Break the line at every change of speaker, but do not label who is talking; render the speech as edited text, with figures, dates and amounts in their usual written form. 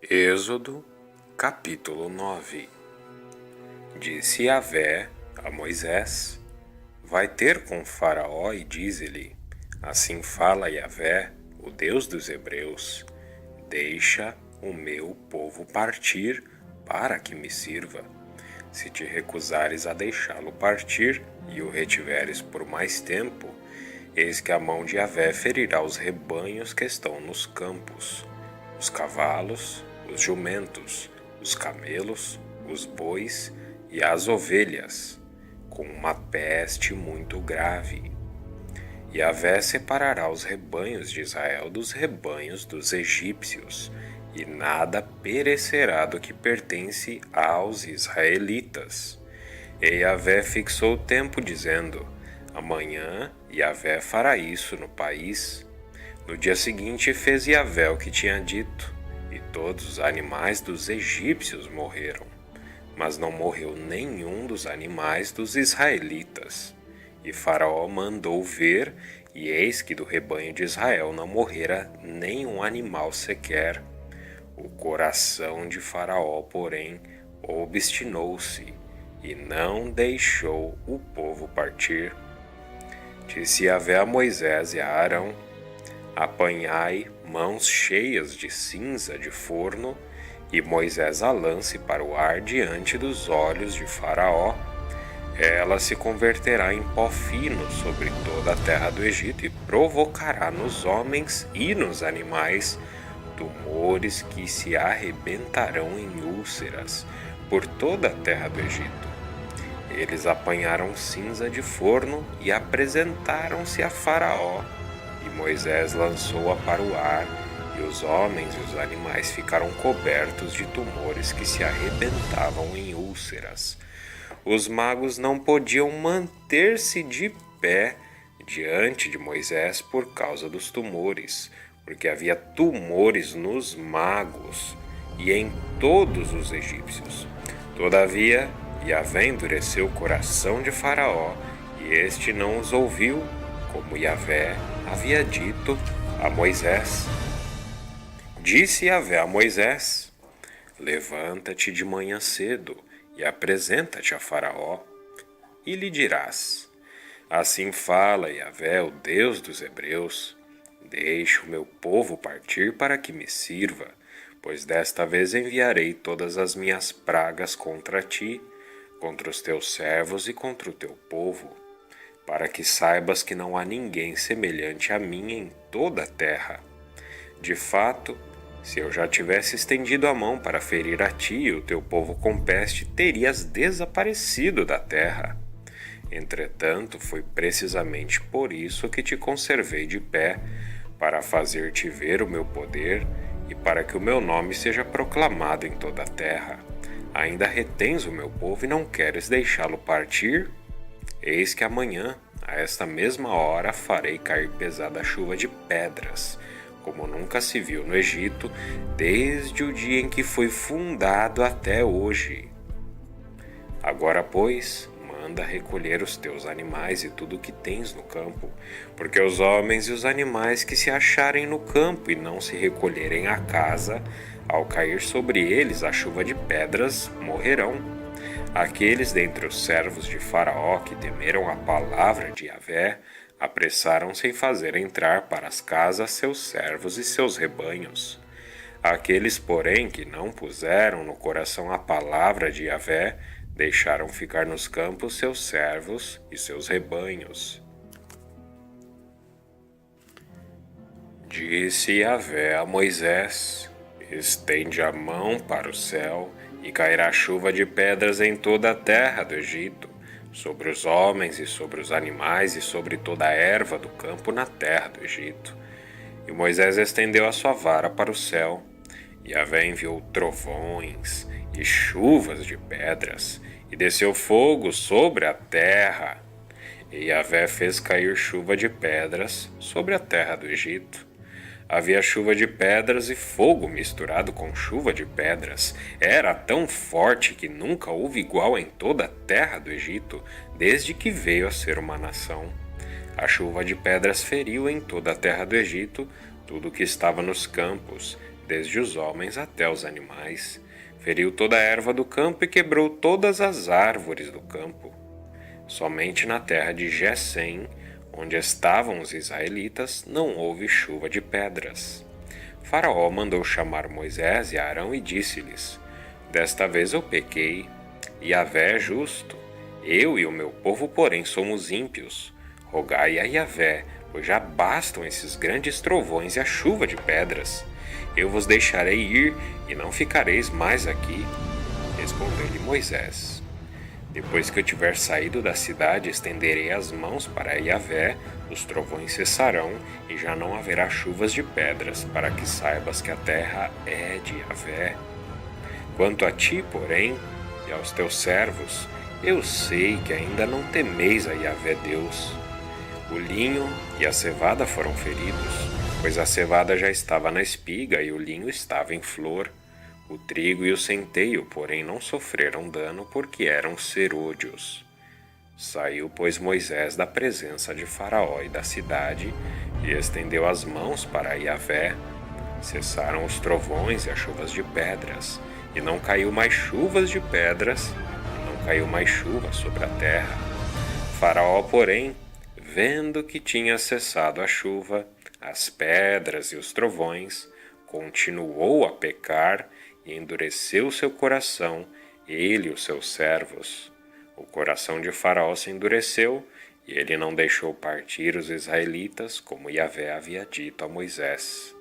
Êxodo, capítulo 9. Disse Yahvé a Moisés: Vai ter com Faraó e dize-lhe: Assim fala Yahvé, o Deus dos Hebreus: Deixa o meu povo partir para que me sirva. Se te recusares a deixá-lo partir e o retiveres por mais tempo, eis que a mão de Yahvé ferirá os rebanhos que estão nos campos, os cavalos, os jumentos, os camelos, os bois e as ovelhas, com uma peste muito grave. Yahvé separará os rebanhos de Israel dos rebanhos dos egípcios, e nada perecerá do que pertence aos israelitas. E Yahvé fixou o tempo, dizendo: Amanhã Yahvé fará isso no país. No dia seguinte fez Yahvé o que tinha dito, e todos os animais dos egípcios morreram, mas não morreu nenhum dos animais dos israelitas. E Faraó mandou ver, e eis que do rebanho de Israel não morrera nenhum animal sequer. O coração de Faraó, porém, obstinou-se, e não deixou o povo partir. Disse Yahvé a Moisés e a Arão: Apanhai mãos cheias de cinza de forno, e Moisés a lance para o ar diante dos olhos de Faraó. Ela se converterá em pó fino sobre toda a terra do Egito e provocará nos homens e nos animais tumores que se arrebentarão em úlceras por toda a terra do Egito. Eles apanharam cinza de forno e apresentaram-se a Faraó. E Moisés lançou-a para o ar, e os homens e os animais ficaram cobertos de tumores que se arrebentavam em úlceras. Os magos não podiam manter-se de pé diante de Moisés por causa dos tumores, porque havia tumores nos magos e em todos os egípcios. Todavia, Yahvé endureceu o coração de Faraó, e este não os ouviu, como Yahvé havia dito a Moisés. Disse Yahvé a Moisés: Levanta-te de manhã cedo e apresenta-te a Faraó, e lhe dirás: Assim fala Yahvé, o Deus dos Hebreus: Deixe o meu povo partir para que me sirva, pois desta vez enviarei todas as minhas pragas contra ti, contra os teus servos e contra o teu povo, para que saibas que não há ninguém semelhante a mim em toda a terra. De fato, se eu já tivesse estendido a mão para ferir a ti e o teu povo com peste, terias desaparecido da terra. Entretanto, foi precisamente por isso que te conservei de pé, para fazer-te ver o meu poder e para que o meu nome seja proclamado em toda a terra. Ainda retens o meu povo e não queres deixá-lo partir? Eis que amanhã, a esta mesma hora, farei cair pesada chuva de pedras, como nunca se viu no Egito, desde o dia em que foi fundado até hoje. Agora, pois, manda recolher os teus animais e tudo o que tens no campo, porque os homens e os animais que se acharem no campo e não se recolherem à casa, ao cair sobre eles a chuva de pedras, morrerão. Aqueles dentre os servos de Faraó que temeram a palavra de Yahvé apressaram-se em fazer entrar para as casas seus servos e seus rebanhos. Aqueles, porém, que não puseram no coração a palavra de Yahvé, deixaram ficar nos campos seus servos e seus rebanhos. Disse Yahvé a Moisés: Estende a mão para o céu, e cairá chuva de pedras em toda a terra do Egito, sobre os homens e sobre os animais e sobre toda a erva do campo na terra do Egito. E Moisés estendeu a sua vara para o céu. Yahvé enviou trovões e chuvas de pedras, e desceu fogo sobre a terra. E Yahvé fez cair chuva de pedras sobre a terra do Egito. Havia chuva de pedras e fogo misturado com chuva de pedras. Era tão forte que nunca houve igual em toda a terra do Egito, desde que veio a ser uma nação. A chuva de pedras feriu em toda a terra do Egito tudo que estava nos campos, desde os homens até os animais, feriu toda a erva do campo e quebrou todas as árvores do campo. Somente na terra de Gessém, onde estavam os israelitas, não houve chuva de pedras. Faraó mandou chamar Moisés e Arão e disse-lhes: Desta vez eu pequei, Yahvé é justo. Eu e o meu povo, porém, somos ímpios. Rogai a Yahvé, pois já bastam esses grandes trovões e a chuva de pedras. Eu vos deixarei ir e não ficareis mais aqui. Respondeu-lhe Moisés: Depois que eu tiver saído da cidade, estenderei as mãos para Yahvé, os trovões cessarão e já não haverá chuvas de pedras, para que saibas que a terra é de Yahvé. Quanto a ti, porém, e aos teus servos, eu sei que ainda não temeis a Yahvé Deus. O linho e a cevada foram feridos, pois a cevada já estava na espiga e o linho estava em flor. O trigo e o centeio, porém, não sofreram dano porque eram serôdios. Saiu, pois, Moisés da presença de Faraó e da cidade e estendeu as mãos para Yahvé. Cessaram os trovões e as chuvas de pedras, e não caiu mais chuvas de pedras, e não caiu mais chuva sobre a terra. Faraó, porém, vendo que tinha cessado a chuva, as pedras e os trovões, continuou a pecar e endureceu seu coração, ele e os seus servos. O coração de Faraó se endureceu, e ele não deixou partir os israelitas, como Yahvé havia dito a Moisés.